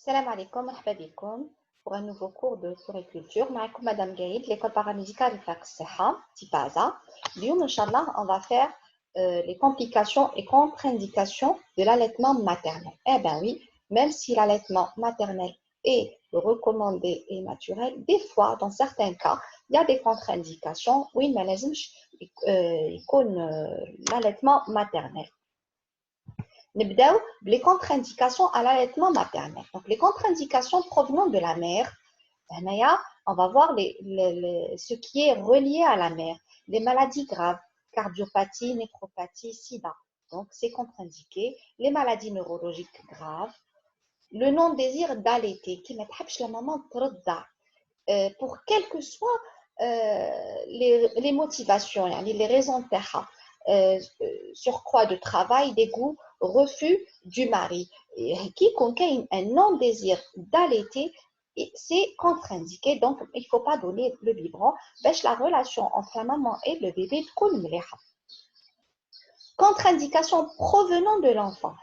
Salam alaikum, marhaba bikoum pour un nouveau cours de puriculture. Avec Madame Gaïd, l'école paramédicale de Faq Seha, Tipaza. Lyoum, Inch'Allah, on va faire les complications et contre-indications de l'allaitement maternel. Eh bien oui, même si l'allaitement maternel est recommandé et naturel, des fois, dans certains cas, il y a des contre-indications. Oui, mais l'allaitement maternel. نبداو les contre-indications à l'allaitement maternel. Donc, les contre-indications provenant de la mère, on va voir ce qui est relié à la mère. Les maladies graves, cardiopathie, néphropathie, sida. Donc, c'est contre-indiqué. Les maladies neurologiques graves. Le non-désir d'allaiter, qui ne pas la maman pour quelles que soient les motivations, les raisons de surcroît de travail, dégoût, refus du mari. Quiconque a un non-désir d'allaiter, c'est contre-indiqué, donc il ne faut pas donner le biberon. La relation entre la maman et le bébé est contre-indication provenant de l'enfant.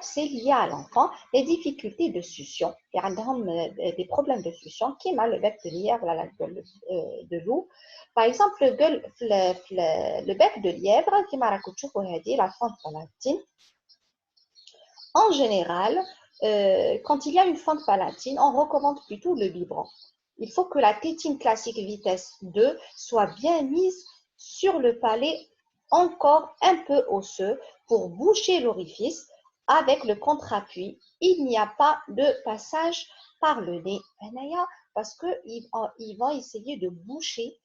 C'est lié à l'enfant, les difficultés de succion. Il y a des problèmes de succion qui mal le bec de lièvre, de loup. Par exemple, le bec de lièvre, qui m'a raconté la fente palatine. En général, quand il y a une fente palatine, on recommande plutôt le biberon. Il faut que la tétine classique vitesse 2 soit bien mise sur le palais encore un peu osseux pour boucher l'orifice avec le contre-appui. Il n'y a pas de passage par le nez parce qu'ils vont essayer de boucher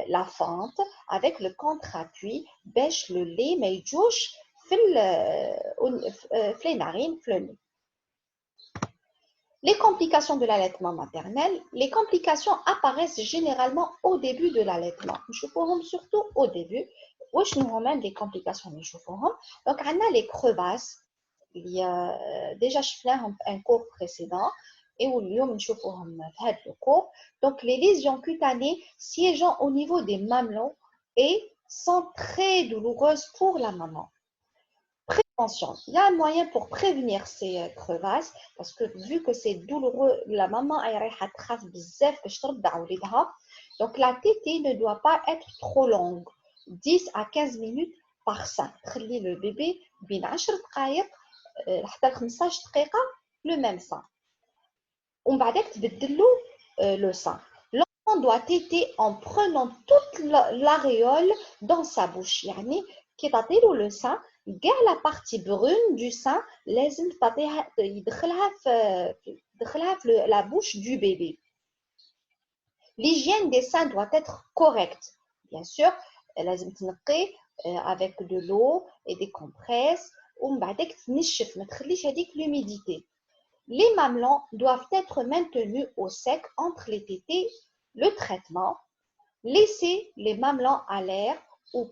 la fente avec le contre-appui, bêche le lait, mais jouche les narines, le nez. Les complications de l'allaitement maternel, les complications apparaissent généralement au début de l'allaitement. Surtout au début. Nous ramène des complications. Donc, on a les crevasses. Il y a déjà fait un cours précédent et où nous fait le cours. Donc, les lésions cutanées siégeant au niveau des mamelons et sont très douloureuses pour la maman. Prévention. Il y a un moyen pour prévenir ces crevasses parce que vu que c'est douloureux, la maman a donc la tétée ne doit pas être trop longue, 10 à 15 minutes par sein. Le bébé le même sein. On va le sein. L'enfant doit téter en prenant toute l'aréole dans sa bouche. Yani, qui est le sein, la partie brune du sein, la bouche du bébé. L'hygiène des seins doit être correcte. Bien sûr, avec de l'eau et des compresses. L'humidité. Les mamelons doivent être maintenus au sec entre les tétés, le traitement. Laisser les mamelons à l'air ou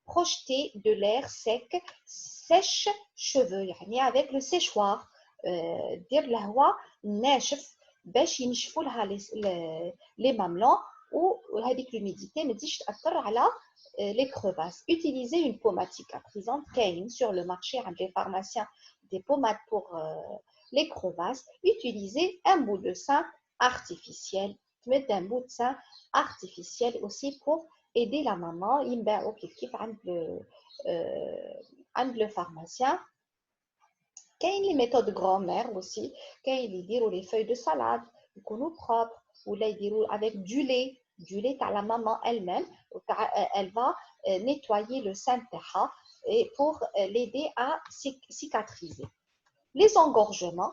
projeter de l'air sec, sèche-cheveux, avec le séchoir. دير الهواء ناشف باش ينشفوا لها les mamelons وهذيك l'humidité ما تزيدش تاثر على les crevasses. Utiliser une pommade cicatrisante sur le marché avec les pharmaciens des pommades pour les crevasses. Utiliser un bout de sein artificiel. Mettre un bout de sein artificiel aussi pour aider la maman. Il y a le pharmacien. Il y a les méthodes grand-mère aussi. Il y a les feuilles de salade, ils sont propres, ou avec du lait à la maman elle-même. Elle va nettoyer le sein et pour l'aider à cicatriser. Les engorgements,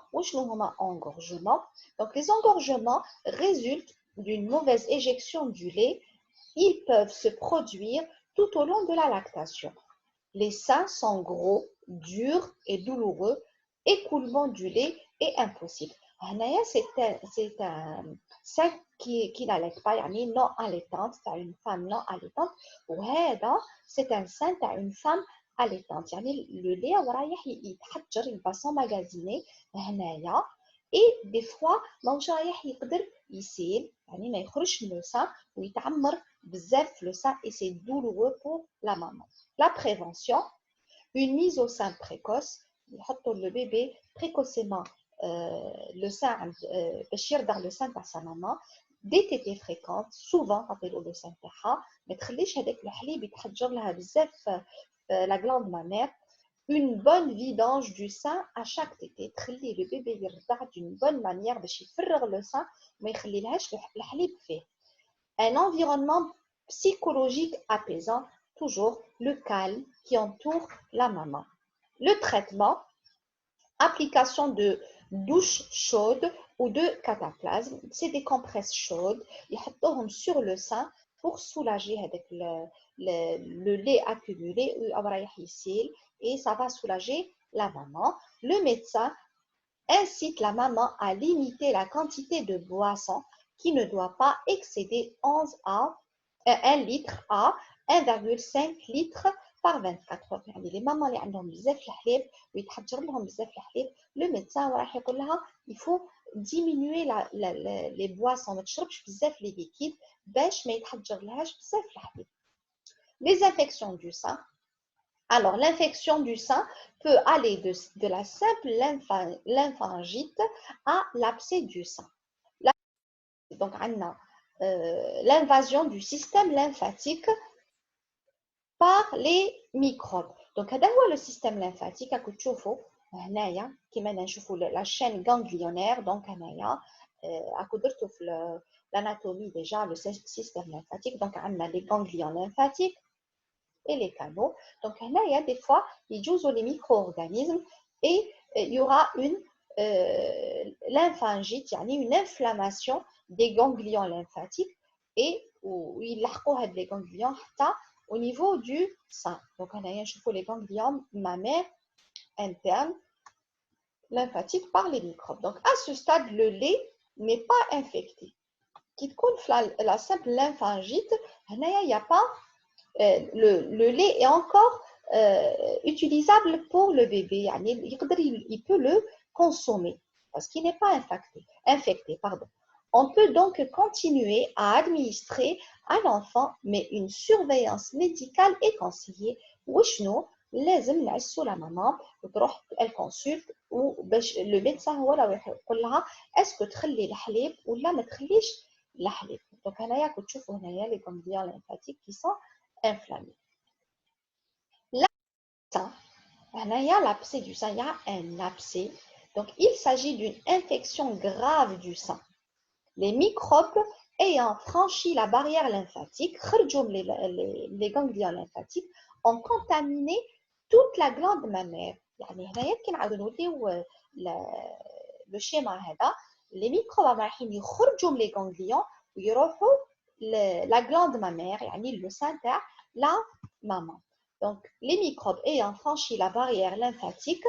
donc les engorgements résultent d'une mauvaise éjection du lait. Ils peuvent se produire tout au long de la lactation. Les seins sont gros, durs et douloureux. Écoulement du lait est impossible. C'est un sein qui n'allait pas, non allaitante, c'est une femme non allaitante. Ou c'est un sein d'une femme allaitante. Le lait il va s'emmagasiner et des fois il s'il ما يخرجش من le sein ويتعمر بزاف le sein et c'est douloureux pour la maman. La prévention, une mise au sein précoce, يحطوا le bébé précocement le sein باش يرضع le sein تاع sa maman des tétées fréquentes souvent تعطيلو le sein تاعها ما تخليش هذاك الحليب يتحجر لها بزاف في la glande mammaire. Une bonne vidange du sein à chaque tétée تخلي le bébé يرضع d'une bonne manière باش يفرغ le sein وما يخليلهاش الحليب فيه. Un environnement psychologique apaisant, toujours le calme qui entoure la maman. Le traitement, application de douche chaude ou de cataplasme, c'est des compresses chaudes, ils mettent sur le sein pour soulager avec le lait accumulé et ça va soulager la maman. Le médecin incite la maman à limiter la quantité de boisson qui ne doit pas excéder 1 litre à 1,5 litre par 24 heures. يعني les mamans اللي عندهم بزاف الحليب ويتحجر لهم بزاف الحليب le médecin راح يقول لها il faut diminuer les boissons ما تشربش بزاف les liquides باش ما يتحجر لهاش بزاف الحليب. Les infections du sein. Alors, l'infection du sein peut aller de la simple lymphangite à l'abcès du sein. Donc, on a l'invasion du système lymphatique par les microbes. Donc, هذا هو le système lymphatique. راكم تشوفوا هنايا كيما نشوفوا la chaîne ganglionnaire. Donc, هنايا راكم درتوا في l'anatomie déjà le système lymphatique. Donc, on a les ganglions lymphatiques et les canaux. Donc, là, il y a des fois, il y a les micro-organismes et il y aura une lymphangite, une inflammation des ganglions lymphatiques et il y a des ganglions au niveau du sein. Donc, on a les ganglions mammaires internes lymphatiques par les microbes. Donc, à ce stade, le lait n'est pas infecté. Qui compte la simple lymphangite, il n'y a pas le lait est encore utilisable pour le bébé. Il peut le consommer parce qu'il n'est pas infecté. On peut donc continuer à administrer à l'enfant, mais une surveillance médicale est conseillée. لازم نعسوا la maman وتروح elle consulte وباش le médecin هو اللي يقول لها est-ce que تخلي الحليب ولا ما تخليش الحليب. Donc هنايا كنت تشوفوا هنايا les ganglions lymphatiques qui sont inflammés. L'abcès, il y a l'abcès du sein, il y a un abcès. Donc, il s'agit d'une infection grave du sein. Les microbes ayant franchi la barrière lymphatique, les ganglions lymphatiques, ont contaminé toute la glande mammaire. يعني هنايا كي نعاودو نوليو le schéma هذا les microbes رايحين يخرجوا من les ganglions ويروحوا la glande mammaire يعني le sein تاع la maman. Donc, les microbes ayant franchi la barrière lymphatique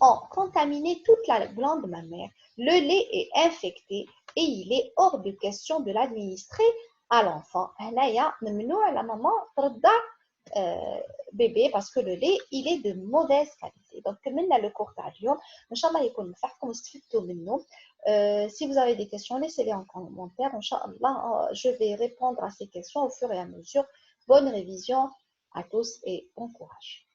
ont contaminé toute la glande mammaire. Le lait est infecté et il est hors de question de l'administrer à l'enfant. هنايا ممنوع la maman ترضع bébé parce que le lait il est de mauvaise qualité. Donc كملنا le cours تاع اليوم ان شاء الله يكون نفعكم واستفدتوا منه. Si vous avez des questions, laissez-les en commentaire. Inch'Allah, je vais répondre à ces questions au fur et à mesure. Bonne révision à tous et bon courage.